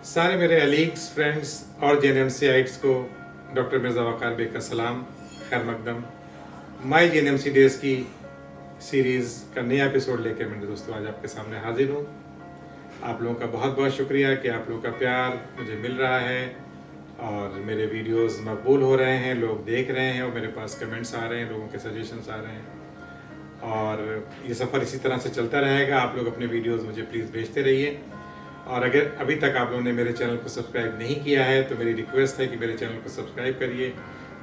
सारे मेरे अलीग्स फ्रेंड्स और जेएनएमसीआइट्स को डॉक्टर मिर्ज़ा वक़ार बेग का सलाम, खैर मकदम। माई जेएनएमसी डेज़ की सीरीज़ का नया एपिसोड लेकर मेरे दोस्तों आज आपके सामने हाजिर हूँ। आप लोगों का बहुत बहुत शुक्रिया कि आप लोगों का प्यार मुझे मिल रहा है और मेरे वीडियोस मकबूल हो रहे हैं, लोग देख रहे हैं और मेरे पास कमेंट्स आ रहे हैं, लोगों के सजेशंस आ रहे हैं और ये सफ़र इसी तरह से चलता रहेगा। आप लोग अपने वीडियोस मुझे प्लीज़ भेजते रहिए और अगर अभी तक आप लोगों ने मेरे चैनल को सब्सक्राइब नहीं किया है तो मेरी रिक्वेस्ट है कि मेरे चैनल को सब्सक्राइब करिए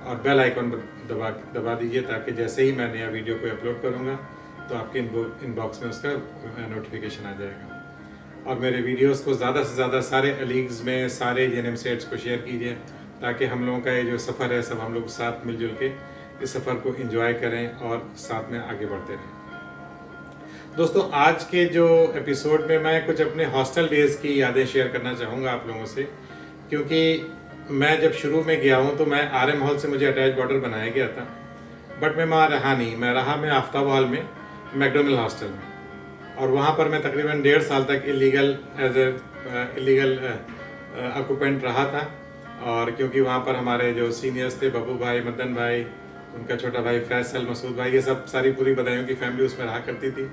और बेल आइकन दबा दीजिए ताकि जैसे ही मैं नया वीडियो को अपलोड करूँगा तो आपके इनबॉक्स में उसका नोटिफिकेशन आ जाएगा। और मेरे वीडियोस को ज़्यादा से ज़्यादा सारे अलीग्स में, सारे जेएनएमसीआइट्स को शेयर कीजिए ताकि हम लोगों का ये जो सफ़र है सब हम लोग साथ मिलजुल के इस सफ़र को एंजॉय करें और साथ में आगे बढ़ते रहें। दोस्तों, आज के जो एपिसोड में मैं कुछ अपने हॉस्टल डेज़ की यादें शेयर करना चाहूँगा आप लोगों से, क्योंकि मैं जब शुरू में गया हूँ तो मैं RM हॉल से मुझे अटैच बॉर्डर बनाया गया था, बट मैं वहाँ रहा नहीं। मैं आफ्ताब हॉल में मैकडोनल्ड हॉस्टल में, और वहाँ पर मैं तकरीबन 1.5 साल तक इलीगल ऑक्यूपेंट रहा था। और क्योंकि वहाँ पर हमारे जो सीनियर्स थे, बब्बू भाई, मदन भाई, उनका छोटा भाई फैसल, मसूद भाई, ये सब सारी पूरी बदायूं की फैमिली उसमें रहा करती थी।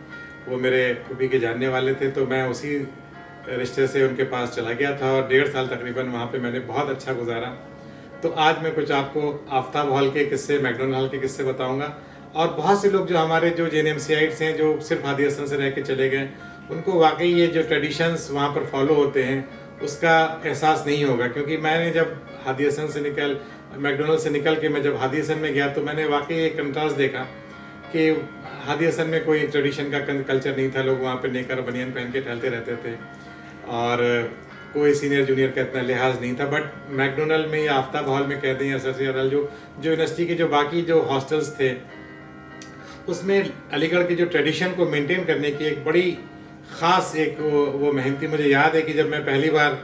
वो मेरे फूफी के जानने वाले थे, तो मैं उसी रिश्ते से उनके पास चला गया था और 1.5 साल तकरीबन वहाँ पे मैंने बहुत अच्छा गुजारा। तो आज मैं कुछ आपको आफ्ताब हॉल के किस्से, मैकडोनल्ड हॉल के किस्से बताऊँगा। और बहुत से लोग जो हमारे जो जेएनएमसीआइट्स हैं जो सिर्फ हादी हसन से रह के चले गए, उनको वाकई ये जो ट्रेडिशंस वहाँ पर फॉलो होते हैं उसका एहसास नहीं होगा। क्योंकि मैंने जब हादी हसन से मैकडोनल्ड से निकल के मैं जब हादी हसन में गया तो मैंने वाकई एक कंट्रास्ट देखा कि हादी हसन में कोई ट्रेडिशन का कल्चर नहीं था। लोग वहाँ पे नेकर बनियान पहन के टहलते रहते थे और कोई सीनियर जूनियर का इतना लिहाज नहीं था। बट मैकडोनल्ड में या आफ्ताब हॉल में कहते हैं या सर जो यूनिवर्सिटी के जो बाकी जो हॉस्टल्स थे उसमें अलीगढ़ के जो ट्रेडिशन को मेंटेन करने की एक बड़ी ख़ास एक वो मेहनती। मुझे याद है कि जब मैं पहली बार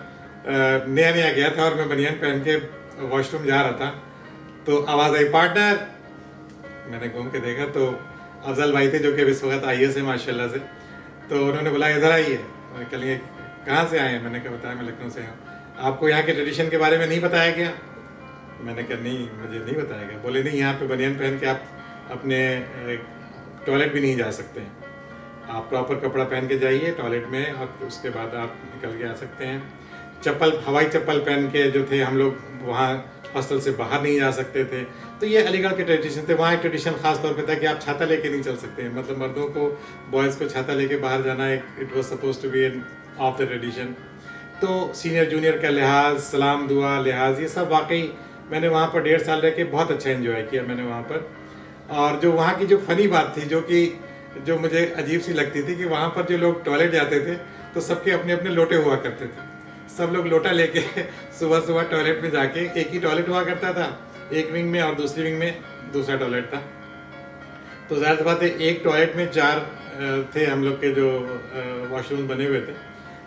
नया गया था और मैं बनियान पहन के वॉशरूम जा रहा था तो आवाज़ आई, पार्टनर। मैंने घूम के देखा तो अफजल भाई थे जो कि इस वक्त IAS है माशाल्लाह से। तो उन्होंने बोला इधर आइए। मैं कल कहाँ से आए हैं? मैंने कहा बताया मैं लखनऊ से हूँ। आपको यहाँ के ट्रेडिशन के बारे में नहीं बताया गया? मैंने कहा नहीं, मुझे नहीं बताया गया। बोले नहीं, यहाँ पे बनियान पहन के आप अपने टॉयलेट भी नहीं जा सकते हैं। आप प्रॉपर कपड़ा पहन के जाइए टॉयलेट में और उसके बाद आप निकल के आ सकते हैं। हवाई चप्पल पहन के जो थे हम लोग वहाँ हॉस्टल से बाहर नहीं जा सकते थे। तो ये अलीगढ़ के ट्रेडिशन थे। वहाँ एक ट्रेडिशन खास तौर पे था कि आप छाता लेके नहीं चल सकते हैं। मतलब मर्दों को, बॉयज़ को छाता लेके बाहर जाना it was suppose to be an of the tradition. तो सीनियर जूनियर का लिहाज, सलाम दुआ लिहाज, ये सब वाकई मैंने वहाँ पर 1.5 साल रह के बहुत अच्छा एंजॉय किया मैंने वहाँ पर। और जो वहाँ की जो फनी बात थी, जो मुझे अजीब सी लगती थी, कि वहाँ पर जो लोग टॉयलेट जाते थे तो सबके अपने अपने लोटे हुआ करते थे। सब लोग लोटा लेके सुबह सुबह टॉयलेट में जाके, एक ही टॉयलेट हुआ करता था एक विंग में और दूसरी विंग में दूसरा टॉयलेट था। तो ज़ाहिर सी बात है एक टॉयलेट में 4 थे हम लोग के जो वॉशरूम बने हुए थे,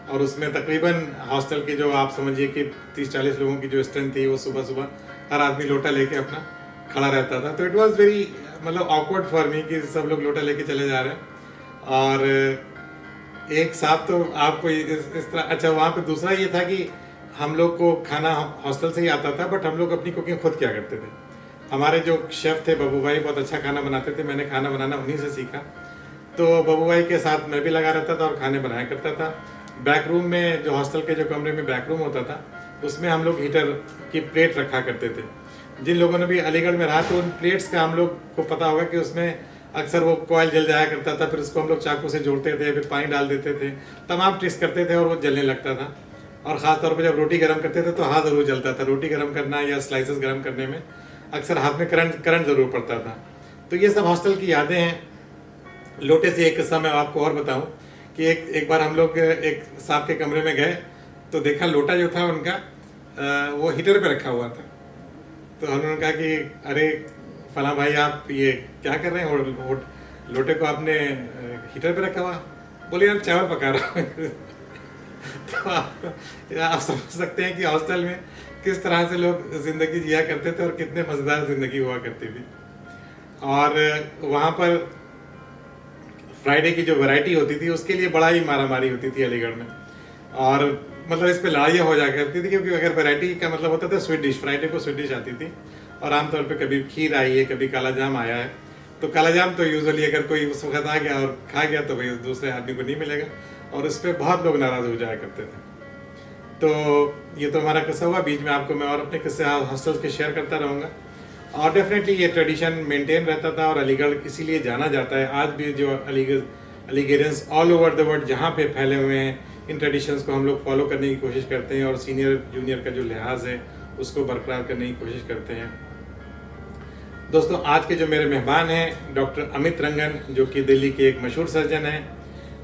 और उसमें तकरीबन हॉस्टल के जो आप समझिए कि 30-40 लोगों की जो स्ट्रेंथ थी, वो सुबह सुबह हर आदमी लोटा लेके अपना खड़ा रहता था। तो इट वाज वेरी मतलब ऑकवर्ड फॉर मी कि सब लोग लोटा लेके चले जा रहे हैं। और एक साथ तो आपको इस तरह, अच्छा वहाँ पे दूसरा ये था कि हम लोग को खाना हॉस्टल से ही आता था, बट हम लोग अपनी कुकिंग खुद किया करते थे। हमारे जो शेफ़ थे बब्बू भाई, बहुत अच्छा खाना बनाते थे। मैंने खाना बनाना उन्हीं से सीखा। तो बब्बू भाई के साथ मैं भी लगा रहता था और खाने बनाया करता था। बैक रूम में, जो हॉस्टल के जो कमरे में बैक रूम होता था, उसमें हम लोग हीटर की प्लेट रखा करते थे। जिन लोगों ने भी अलीगढ़ में रहा तो उन प्लेट्स का हम लोग को पता होगा कि उसमें अक्सर वो कॉयल जल जाया करता था। फिर उसको हम लोग चाकू से जोड़ते थे, फिर पानी डाल देते थे, तमाम ट्रिक्स करते थे और वो जलने लगता था। और ख़ास तौर पे जब रोटी गर्म करते थे तो हाथ ज़रूर जलता था। रोटी गर्म करना या स्लाइसेस गर्म करने में अक्सर हाथ में करंट ज़रूर पड़ता था। तो ये सब हॉस्टल की यादें हैं। लोटे से एक किस्सा मैं आपको और बताऊं कि एक बार हम लोग एक साहब के कमरे में गए तो देखा लोटा जो था उनका वो हीटर पे रखा हुआ था। तो उन्होंने कहा कि अरे फला भाई, आप ये क्या कर रहे हैं? लोटे को आपने हीटर पे रखा हुआ? बोले यार चावल पका रहा हूँ। तो आप समझ सकते हैं कि हॉस्टल में किस तरह से लोग ज़िंदगी जिया करते थे और कितने मज़ेदार ज़िंदगी हुआ करती थी। और वहाँ पर फ्राइडे की जो वैरायटी होती थी उसके लिए बड़ा ही मारामारी होती थी अलीगढ़ में। और मतलब इस पे लड़ाइयाँ हो जाया करती थी, क्योंकि अगर वैरायटी का मतलब होता था स्वीट डिश, फ्राइडे को स्वीट डिश आती थी, और आमतौर पे कभी खीर आई है, कभी काला जाम आया है। तो काला जाम तो यूजुअली अगर कोई उस वक्त आ गया और खा गया तो भाई दूसरे आदमी को नहीं मिलेगा, और इस पर बहुत लोग नाराज़ हो जाया करते थे। तो ये तो हमारा किस्सा हुआ, बीच में आपको मैं और अपने किस्से हॉस्टल्स के शेयर करता रहूँगा। और डेफिनेटली ये ट्रेडिशन मेंटेन रहता था, और अलीगढ़ इसीलिए जाना जाता है आज भी। जो अलीगेरियंस ऑल ओवर द वर्ल्ड जहाँ पे फैले हुए हैं, इन ट्रेडिशंस को हम लोग फॉलो करने की कोशिश करते हैं, और सीनियर जूनियर का जो लिहाज है उसको बरकरार करने की कोशिश करते हैं। दोस्तों, आज के जो मेरे मेहमान हैं डॉक्टर अमित रंगन, जो कि दिल्ली के एक मशहूर सर्जन हैं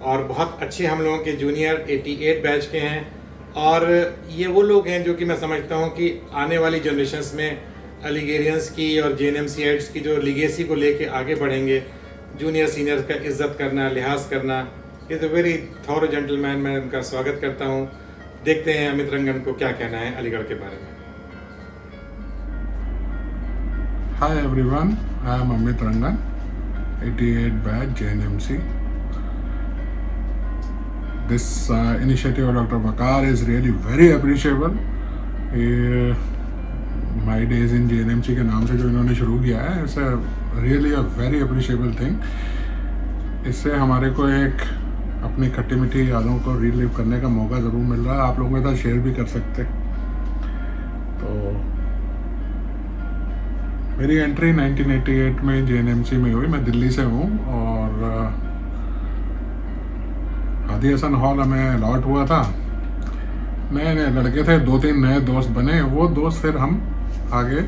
और बहुत अच्छे हम लोगों के जूनियर 88 बैच के हैं। और ये वो लोग हैं जो कि मैं समझता हूँ कि आने वाली जनरेशन्स में अलीगेरियंस की और JNMCites की जो लिगेसी को लेके आगे बढ़ेंगे। जूनियर सीनियर का इज्जत करना, लिहाज करना। Is a very thorough gentleman. मैं उनका स्वागत करता हूँ। देखते हैं अमित रंगन को क्या कहना है अलीगढ़ के बारे में। Hi everyone, I am Amit Rangan, 88 batch JNMC. This initiative of Dr. Vakar is really very appreciable. My days in JNMC के नाम से जो इन्होंने शुरू किया है, it's a really a very appreciable thing. इससे हमारे को एक अपनी खट्टी मीठी यादों को रिलीव करने का मौका ज़रूर मिल रहा है। आप लोगों के साथ शेयर भी कर सकते। तो मेरी एंट्री 1988 में JNMC में हुई। मैं दिल्ली से हूँ, और हादी हसन हॉल हमें अलॉट हुआ था। नए नए लड़के थे, 2-3 नए दोस्त बने। वो दोस्त फिर हम आगे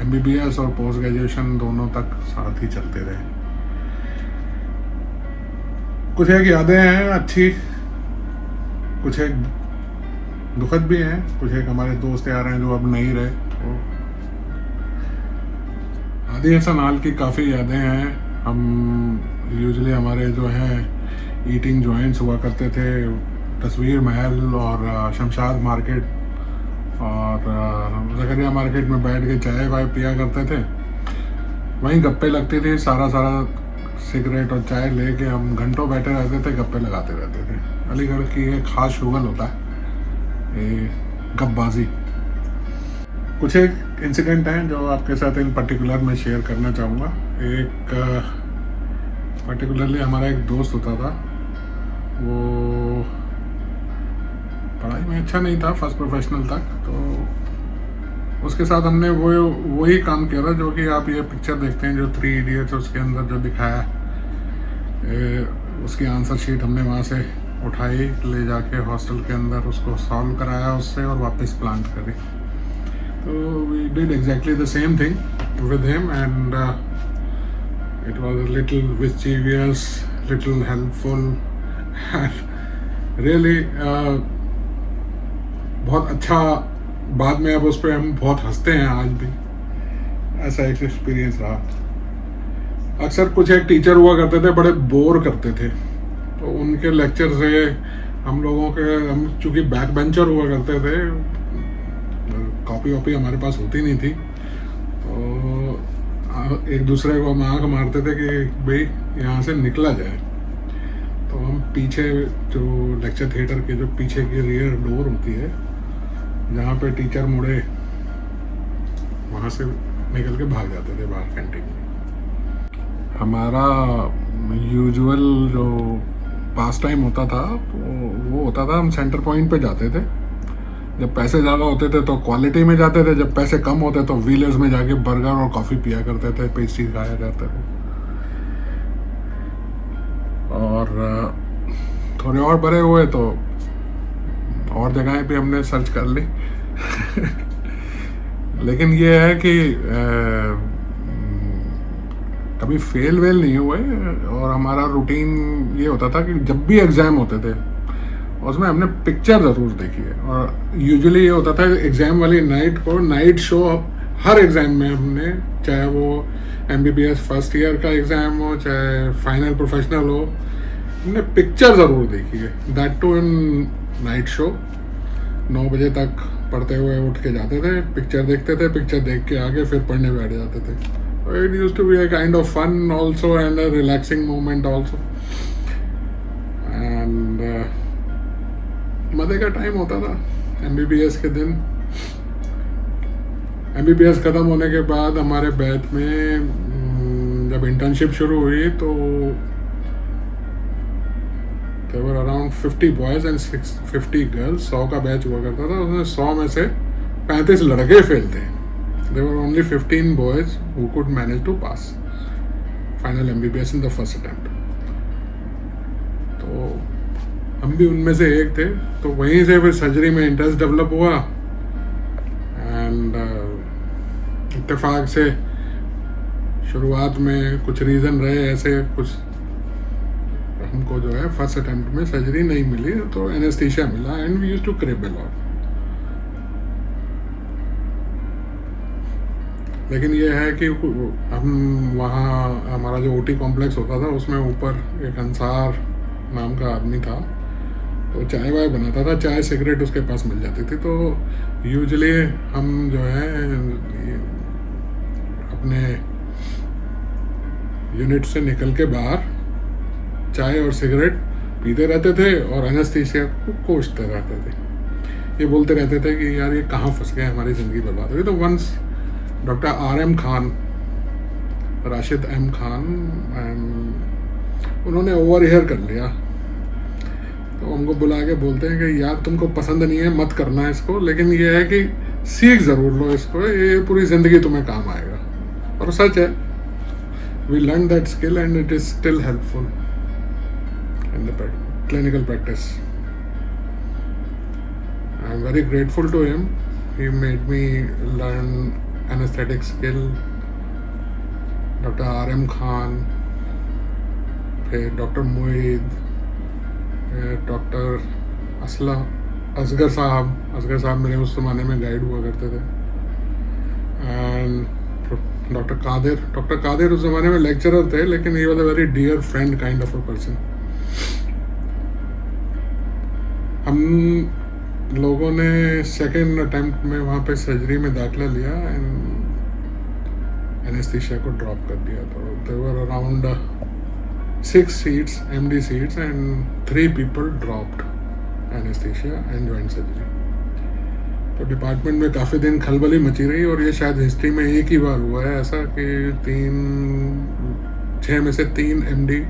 MBBS और पोस्ट ग्रेजुएशन दोनों तक साथ ही चलते रहे। कुछ एक यादें हैं अच्छी, कुछ एक दुखद भी हैं, कुछ एक हमारे दोस्त यार हैं जो अब नहीं रहे। हादी हसन हॉल की काफ़ी यादें हैं। हम यूजुअली हमारे जो हैं ईटिंग जॉइंट्स हुआ करते थे, तस्वीर महल और शमशाद मार्केट और जकरिया मार्केट में बैठ के चाय वाय पिया करते थे। वहीं गप्पे लगती थी। सारा सिगरेट और चाय लेके हम घंटों बैठे रहते थे, गप्पे लगाते रहते थे। अलीगढ़ की एक ख़ास शुगल होता है गपबाजी। कुछ एक इंसिडेंट हैं जो आपके साथ इन पर्टिकुलर में शेयर करना चाहूँगा। एक पर्टिकुलरली हमारा एक दोस्त होता था, वो पढ़ाई में अच्छा नहीं था, फर्स्ट प्रोफेशनल तक। तो उसके साथ हमने वही काम किया था जो कि आप ये पिक्चर देखते हैं, जो 3 इडियट्स उसके अंदर जो दिखाया है, उसकी आंसर शीट हमने वहाँ से उठाई, ले जाके हॉस्टल के अंदर उसको सॉल्व कराया उससे, और वापस प्लांट करी। तो we did exactly the same thing with him, and it was a little mischievous, little helpful, really बहुत अच्छा। बाद में अब उस पर हम बहुत हंसते हैं आज भी। ऐसा एक एक्सपीरियंस रहा। अक्सर कुछ एक टीचर हुआ करते थे, बड़े बोर करते थे। तो उनके लेक्चर से हम चूँकि बैक बेंचर हुआ करते थे, कॉपी वॉपी हमारे पास होती नहीं थी, तो एक दूसरे को हम आँख मारते थे कि भाई यहाँ से निकला जाए। तो हम पीछे जो लेक्चर थिएटर के जो पीछे की रियर डोर होती है, जहाँ पे टीचर मुड़े, वहाँ से निकल के भाग जाते थे बाहर कैंटीन में। हमारा यूजुअल जो पास टाइम होता था वो होता था, हम सेंटर पॉइंट पे जाते थे। जब पैसे ज़्यादा होते थे तो क्वालिटी में जाते थे, जब पैसे कम होते तो व्हीलर्स में जाके बर्गर और कॉफ़ी पिया करते थे, पेस्ट्री खाया करते थे। और थोड़े और बड़े हुए तो और जगहें भी हमने सर्च कर ली। लेकिन ये है कि कभी फेल वेल नहीं हुए। और हमारा रूटीन ये होता था कि जब भी एग्ज़ाम होते थे उसमें हमने पिक्चर ज़रूर देखी है। और यूजुअली ये होता था एग्ज़ाम वाली नाइट को नाइट शो हर एग्ज़ाम में हमने, चाहे वो MBBS फर्स्ट ईयर का एग्ज़ाम हो, चाहे फाइनल प्रोफेशनल हो, हमने पिक्चर ज़रूर देखी है। That too in night show. 9 बजे तक पढ़ते हुए उठ के जाते थे, पिक्चर देखते थे, पिक्चर देख के आगे फिर पढ़ने बैठ जाते थे। It used to be a kind of fun also and a relaxing moment also. मज़े का टाइम होता था MBBS के दिन। MBBS ख़त्म होने के बाद हमारे बैच में जब इंटर्नशिप शुरू हुई तो there were around 50 boys and 50 girls। 100 का बैच हुआ करता था, उसमें 100 में से 35 लड़के फेल थे। There were only 15 boys who could manage to pass final MBBS in the first attempt। तो हम भी उनमें से एक थे। तो वहीं से फिर सर्जरी में इंटरेस्ट डेवलप हुआ एंड इत्तेफाक से शुरुआत में कुछ रीज़न रहे ऐसे, कुछ हमको जो है फर्स्ट अटेम्प्ट में सर्जरी नहीं मिली तो एनेस्थीसिया मिला and we used to crib a lot. लेकिन ये है कि हम वहाँ हमारा जो OT कॉम्प्लेक्स होता था उसमें ऊपर एक अंसार नाम का आदमी था, तो चाय वाय बनाता था, चाय सिगरेट उसके पास मिल जाती थी। तो यूजुअली हम जो है अपने यूनिट से निकल के बाहर चाय और सिगरेट पीते रहते थे और एनेस्थीसिया को कोसते रहते थे। ये बोलते रहते थे कि यार ये कहाँ फंस गए, हमारी ज़िंदगी बर्बाद हो गई। तो once doctor RM Khan, Rashid M Khan, उन्होंने ओवरहियर कर लिया। तो हमको बुला के बोलते हैं कि यार तुमको पसंद नहीं है मत करना इसको, लेकिन ये है कि सीख ज़रूर लो इसको, ये पूरी ज़िंदगी तुम्हें काम आएगा। और सच है, we learn that skill and it is still helpful in the clinical practice। I am very grateful to him। He made me learn anesthetic skill। Dr. RM Khan, फिर डॉक्टर मोईद, डॉक्टर असगर साहब मेरे उस ज़माने में गाइड हुआ करते थे, and doctor Qadir उस ज़माने में लेक्चरर थे, लेकिन he was a very dear friend kind of a person। हम लोगों ने सेकेंड अटेम्प्ट में वहाँ पे सर्जरी में दाखिला लिया एंड एनेस्थीसिया को ड्रॉप कर दिया। तो there were around 6 seats MD seats and 3 people dropped anaesthesia and joined surgery. तो डिपार्टमेंट में काफ़ी दिन खलबली मची रही और ये शायद हिस्ट्री में एक ही बार हुआ है ऐसा कि 6 में से 3 MD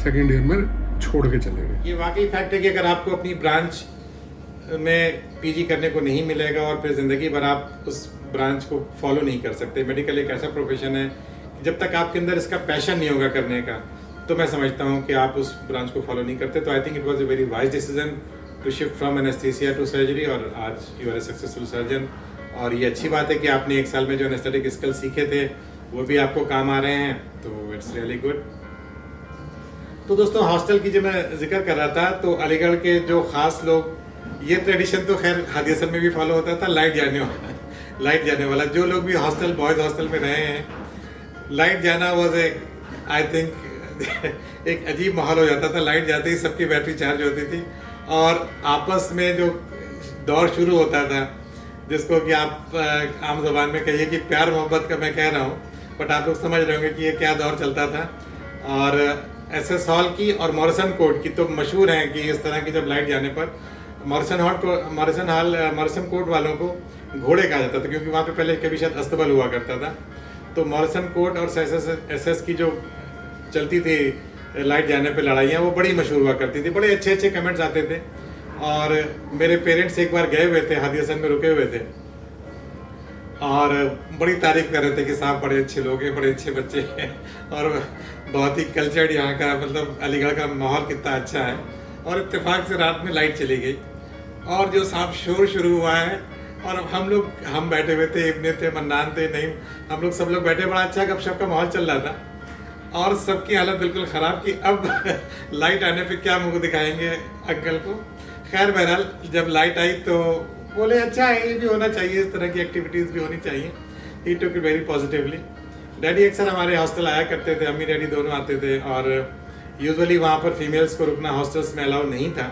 सेकेंड ईयर में छोड़ के चले गए। ये वाकई फैक्ट है कि अगर आपको अपनी ब्रांच में PG करने को नहीं मिलेगा और फिर ज़िंदगी भर आप उस ब्रांच को फॉलो नहीं कर सकते। मेडिकल एक ऐसा प्रोफेशन है कि जब तक आपके अंदर इसका पैशन नहीं होगा करने का, तो मैं समझता हूँ कि आप उस ब्रांच को फॉलो नहीं करते। तो I think it was a very wise decision to shift from anaesthesia to surgery, और आज you are a successful surgeon. और ये अच्छी बात है कि आपने 1 साल में जो एनेस्थेटिक स्किल सीखे थे वो भी आपको काम आ रहे हैं, तो इट्स रियली गुड। तो दोस्तों, हॉस्टल की जो मैं जिक्र कर रहा था, तो अलीगढ़ के जो ख़ास लोग, ये ट्रेडिशन तो खैर हादी हसन में भी फॉलो होता था, लाइट जाने वाला। जो लोग भी हॉस्टल बॉयज़ हॉस्टल में रहे हैं, लाइट जाना वॉज आई थिंक एक अजीब माहौल हो जाता था। लाइट जाते ही सबकी बैटरी चार्ज होती थी और आपस में जो दौर शुरू होता था, जिसको कि आप आम ज़बान में कहिए कि प्यार मोहब्बत का मैं कह रहा हूँ, बट आप लोग समझ रहे होंगे कि ये क्या दौर चलता था। और SS हॉल की और मॉरिसन कोर्ट की तो मशहूर हैं कि इस तरह की जब लाइट जाने पर मॉरिसन कोर्ट वालों को घोड़े कहा जाता था, क्योंकि वहाँ पे पहले कभी शायद अस्तबल हुआ करता था। तो मॉरिसन कोर्ट और SS की जो चलती थी लाइट जाने पे लड़ाइयाँ, वो बड़ी मशहूर हुआ करती थी। बड़े अच्छे अच्छे कमेंट्स आते थे। और मेरे पेरेंट्स एक बार गए हुए थे, हादी हसन में रुके हुए थे और बड़ी तारीफ कर रहे थे कि साहब बड़े अच्छे लोग हैं, बड़े अच्छे बच्चे हैं और बहुत ही कल्चर्ड यहाँ का, मतलब अलीगढ़ का माहौल कितना अच्छा है। और इत्तेफाक से रात में लाइट चली गई और जो साहब शोर शुरू हुआ है, और हम बैठे हुए थे, इब्ने थे, मन्नान थे, नहीं, हम लोग सब लोग बैठे, बड़ा अच्छा गपशप का माहौल चल रहा था और सबकी हालत बिल्कुल ख़राब कि अब लाइट आने पे क्या मुँह दिखाएंगे अंकल को। खैर बहरहाल जब लाइट आई तो बोले अच्छा है, ये भी होना चाहिए, इस तरह की एक्टिविटीज़ भी होनी चाहिए। He took it very positively. Daddy अक्सर हमारे हॉस्टल आया करते थे, अम्मी डैडी दोनों आते थे, और यूजुअली वहाँ पर फीमेल्स को रुकना हॉस्टल्स में अलाउ नहीं था।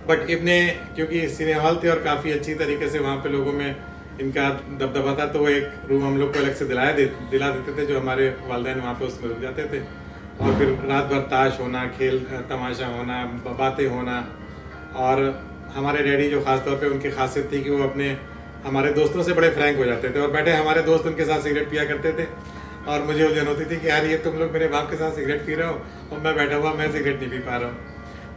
बट इब्ने क्योंकि सिने हॉल थे और काफ़ी अच्छी तरीके से वहाँ पे लोगों में इनका दबदबा था, तो वो एक रूम हम लोग को अलग से दिला देते थे, जो हमारे वालिदैन वहाँ पे उसमें रुक जाते थे। और फिर रात भर ताश होना, खेल तमाशा होना, बातें होना, और हमारे डैडी जो ख़ास तौर पे उनकी खासियत थी कि वो अपने हमारे दोस्तों से बड़े फ्रैंक हो जाते थे और बैठे हमारे दोस्त उनके साथ सिगरेट पिया करते थे और मुझे उलझन होती थी कि यार ये तुम लोग मेरे बाप के साथ सिगरेट पी रहे हो और मैं बैठा हुआ मैं सिगरेट नहीं पी पा रहा हूँ।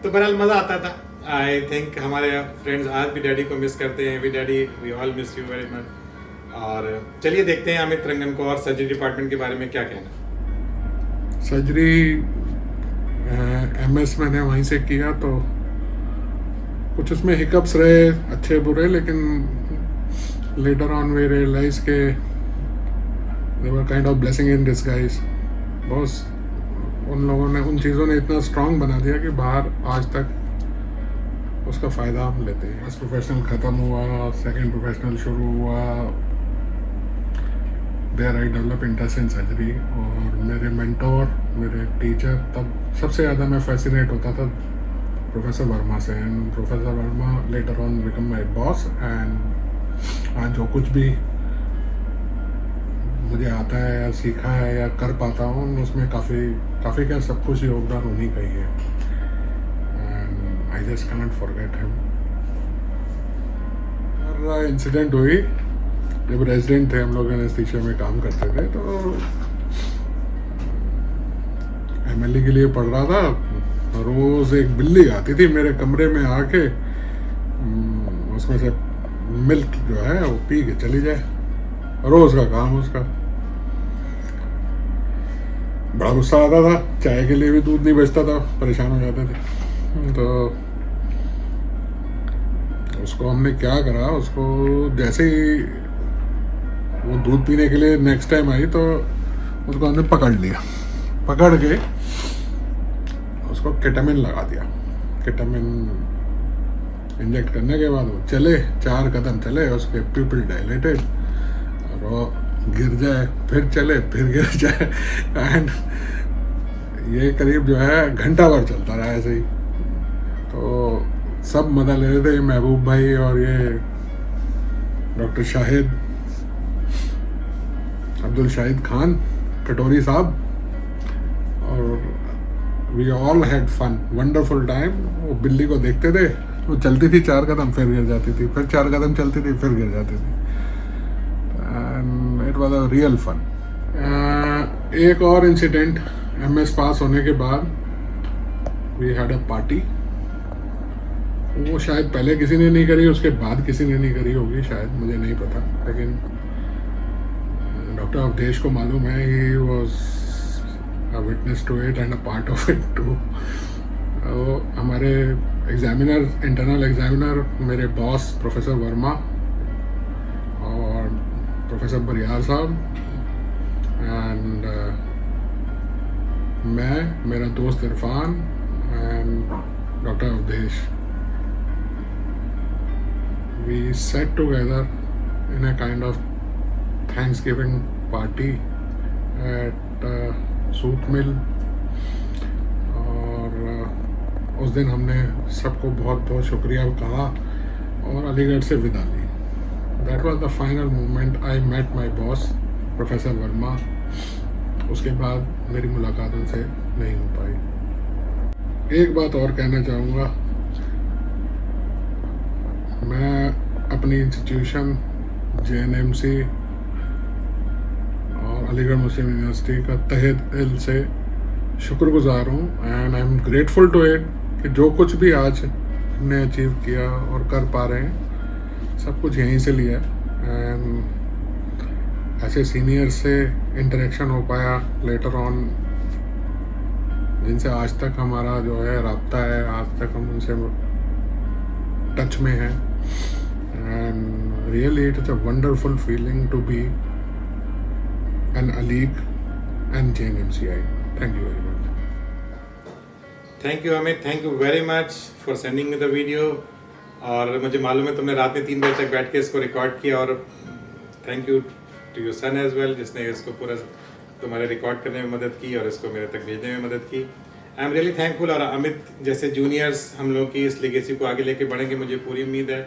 तो बहरहाल मज़ा आता था। आई थिंक हमारे फ्रेंड्स आज भी डैडी को मिस करते हैं। We daddy we all miss you very much. और चलिए देखते हैं अमित रंगन को और सर्जरी डिपार्टमेंट के बारे में क्या कहना। सर्जरी MS मैंने वहीं से किया तो कुछ उसमें हिकअप्स रहे अच्छे बुरे, लेकिन लेटर ऑन वी रियलाइज के they were kind of blessing in disguise. Boss उन लोगों ने उन चीज़ों ने इतना स्ट्रांग बना दिया कि बाहर आज तक उसका फ़ायदा हम लेते हैं। फर्स्ट प्रोफेशनल ख़त्म हुआ, सेकंड प्रोफेशनल शुरू हुआ, there I develop interest in surgery. और मेरे मेंटोर, मेरे टीचर, तब सबसे ज़्यादा मैं फैसिनेट होता था प्रोफेसर वर्मा से। And professor Verma later on become my boss. And आज जो कुछ भी मुझे आता है या सीखा है या कर पाता हूँ उसमें काफ़ी क्या सब कुछ योगदान उन्हीं का ही है। And I just cannot forget him. और इंसिडेंट हुई जब रेजिडेंट थे हम लोग, एनेस्थीसिया में काम करते थे, तो MLE के लिए पढ़ रहा था। रोज़ एक बिल्ली आती थी मेरे कमरे में आके, उसमें से मिल्क जो है वो पी के चली जाए। रोज़ का काम उसका। बड़ा गुस्सा आता था, चाय के लिए भी दूध नहीं बचता था, परेशान हो जाते थे। तो उसको हमने क्या करा, उसको जैसे ही वो दूध पीने के लिए नेक्स्ट टाइम आई तो उसको हमने पकड़ लिया। पकड़ के उसको केटामिन लगा दिया। केटामिन इंजेक्ट करने के बाद वो चले, 4 कदम चले, उसके प्यूपिल डायलेटेड, और वो गिर जाए, फिर चले, फिर गिर जाए। एंड ये करीब जो है घंटा भर चलता रहा ऐसे ही। तो सब मजा ले रहे थे, महबूब भाई और ये डॉक्टर शाहिद, अब्दुल शाहिद खान, कटोरी साहब, और we all had fun, wonderful time. वो बिल्ली को देखते थे, वो चलती थी 4 कदम, फिर गिर जाती थी, फिर 4 कदम चलती थी, फिर गिर जाती थी। And it was a real fun. एक और इंसिडेंट, MS पास होने के बाद वी हैड अ पार्टी। वो शायद पहले किसी ने नहीं करी, उसके बाद किसी ने नहीं करी होगी शायद, मुझे नहीं पता, लेकिन डॉक्टर अवधेश को मालूम है। He was a witness to it and a part of it too. हमारे एग्जामिनर, इंटरनल एग्जामिनर, मेरे बॉस प्रोफेसर वर्मा और प्रोफेसर बरियार साहब, एंड मैं, मेरा दोस्त Irfan and doctor Awadhesh, we sat together in a kind of Thanksgiving party at suit mill. और उस दिन हमने सबको बहुत बहुत शुक्रिया कहा और अलीगढ़ से विदा ली। That was the final moment I met my boss professor Verma. उसके बाद मेरी मुलाकात उनसे नहीं हो पाई। एक बात और कहना चाहूँगा, मैं अपनी इंस्टीट्यूशन JNMC और अलीगढ़ मुस्लिम यूनिवर्सिटी का तहे दिल से शुक्रगुजार हूँ। And I am grateful to it कि जो कुछ भी आज हमने अचीव किया और कर पा रहे हैं, सब कुछ यहीं से लिया। एंड ऐसे सीनियर से इंटरेक्शन हो पाया लेटर ऑन, जिनसे आज तक हमारा जो है राब्ता है, आज तक हम उनसे टच में हैं। And really it is a wonderful feeling to be an Alig and JNMCI। Thank you very much. Thank you Amit, thank you very much for sending me the video. और मुझे मालूम है तुमने रात में 3 बजे तक बैठ के इसको रिकॉर्ड किया, और thank you to your son as well, जिसने इसको पूरा तुम्हारे रिकॉर्ड करने में मदद की और इसको मेरे तक भेजने में मदद की। I am really thankful. और अमित जैसे जूनियर्स हम लोग की इस लेगेसी को आगे लेके बढ़ेंगे, मुझे पूरी उम्मीद है,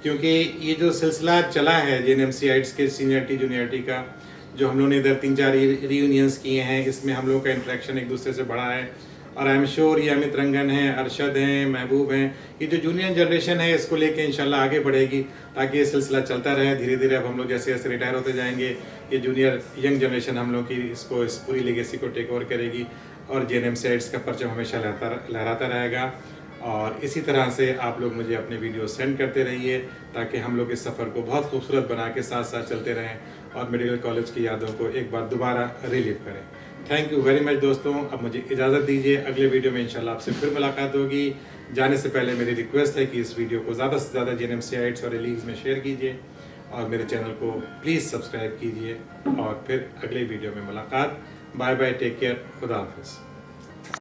क्योंकि ये जो सिलसिला चला है JNMCites के सीनियरिटी जूनियरिटी का, जो हम लोगों ने इधर 3-4 रीयूनियंस किए हैं, इसमें हम लोगों का इंटरेक्शन एक दूसरे से बढ़ा है और आई एम श्योर ये अमित रंगन हैं, अरशद हैं, महबूब हैं, ये जो जूनियर जनरेशन है इसको लेके इंशाल्लाह आगे बढ़ेगी, ताकि ये सिलसिला चलता रहे। धीरे धीरे अब हम लोग जैसे जैसे रिटायर होते जाएंगे, ये जूनियर यंग जनरेशन हम लोग की इसको इस पूरी लेगेसी को टेक ओवर करेगी और JNM सेट्स का परचम हमेशा लहराता रहेगा। और इसी तरह से आप लोग मुझे अपने वीडियो सेंड करते रहिए, ताकि हम लोग इस सफ़र को बहुत खूबसूरत बना के साथ साथ चलते रहें और मेडिकल कॉलेज की यादों को एक बार दोबारा रिलीव करें। थैंक यू वेरी मच दोस्तों। अब मुझे इजाज़त दीजिए, अगले वीडियो में इंशाल्लाह आपसे फिर मुलाकात होगी। जाने से पहले मेरी रिक्वेस्ट है कि इस वीडियो को ज़्यादा से ज़्यादा JNM और रिलीज में शेयर कीजिए और मेरे चैनल को प्लीज़ सब्सक्राइब कीजिए। और फिर अगले वीडियो में मुलाकात। बाय बाय, टेक केयर, खुदा हाफिज़।